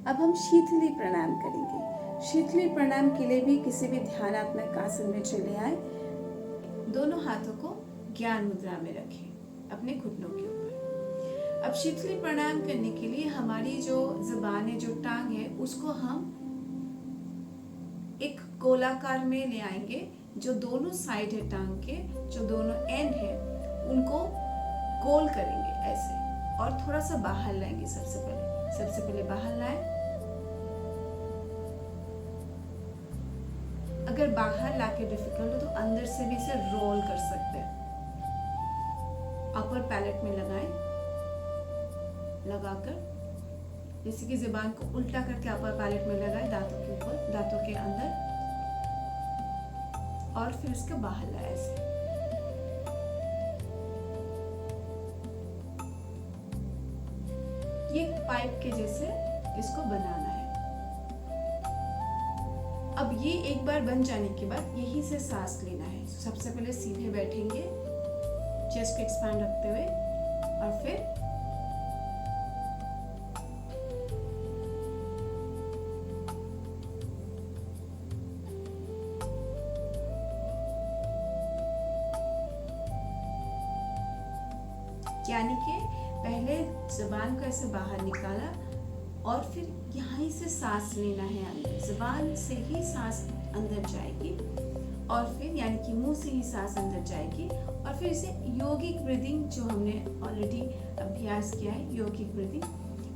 अब हम शीतली प्राणायाम करेंगे। शीतली प्राणायाम के लिए भी किसी भी ध्यानात्मक आसन में चले आए, दोनों हाथों को ज्ञान मुद्रा में रखें अपने घुटनों के ऊपर। अब शीतली प्राणायाम करने के लिए हमारी जो जुबान है, जो टांग है, उसको हम एक गोलाकार में ले आएंगे। जो दोनों साइड है टांग के, जो दोनों एंड है, उनको गोल करेंगे ऐसे, और थोड़ा सा बाहर लाएंगे। सबसे पहले बाहर लाएं। अगर बाहर लाके डिफिकल्ट हो तो अंदर से भी इसे रोल कर सकते हैं। अपर पैलेट में लगाएं, लगाकर जैसे कि जुबान को उल्टा करके अपर पैलेट में लगाएं, दांतों के ऊपर, दांतों के अंदर, और फिर इसके बाहर लाएं ऐसे। ये पाइप के जैसे इसको बनाना है। अब ये एक बार बन जाने के बाद यहीं से सांस लेना है। सबसे पहले सीधे बैठेंगे, चेस्ट को एक्सपैंड रखते हुए, और फिर यानी कि पहले जुबान को ऐसे बाहर निकाला और फिर यहाँ से सांस लेना है अंदर। जुबान से ही सांस अंदर जाएगी और फिर यानी कि मुंह से ही सांस अंदर जाएगी, और फिर इसे योगिक ब्रीदिंग जो हमने ऑलरेडी अभ्यास किया है, योगिक ब्रीदिंग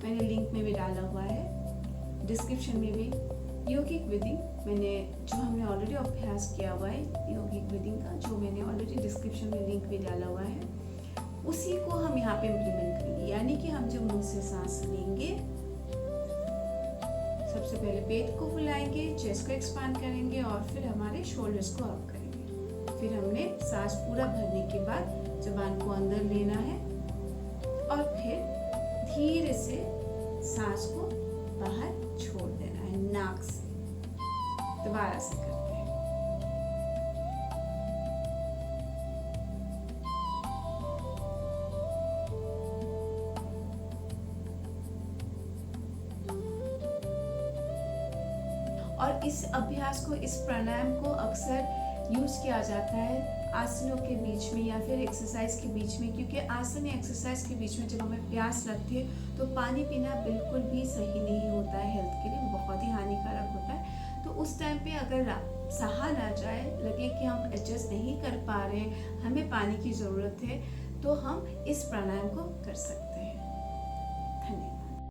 मैंने लिंक में भी डाला हुआ है, डिस्क्रिप्शन में भी। योगिक ब्रीदिंग मैंने जो हमने ऑलरेडी अभ्यास किया हुआ है योगिक ब्रीदिंग का, जो मैंने ऑलरेडी डिस्क्रिप्शन में लिंक भी डाला हुआ है, उसी को हम यहाँ पे इम्प्लीमेंट करेंगे। यानी कि हम जब मुंह से सांस लेंगे, सबसे पहले पेट को फुलाएंगे, चेस्ट को एक्सपांड करेंगे, और फिर हमारे शोल्डर्स को अप करेंगे। फिर हमने सांस पूरा भरने के बाद जुबान को अंदर लेना है और फिर धीरे से सांस को बाहर छोड़ देना है नाक से। दोबारा से करते हैं। और इस अभ्यास को, इस प्राणायाम को अक्सर यूज किया जाता है आसनों के बीच में या फिर एक्सरसाइज के बीच में, क्योंकि आसन या एक्सरसाइज के बीच में जब हमें प्यास लगती है तो पानी पीना बिल्कुल भी सही नहीं होता है, हेल्थ के लिए बहुत ही हानिकारक होता है। तो उस टाइम पे अगर सहा ना जाए, लगे कि हम एडजस्ट नहीं कर पा रहे, हमें पानी की ज़रूरत है, तो हम इस प्राणायाम को कर सकते हैं।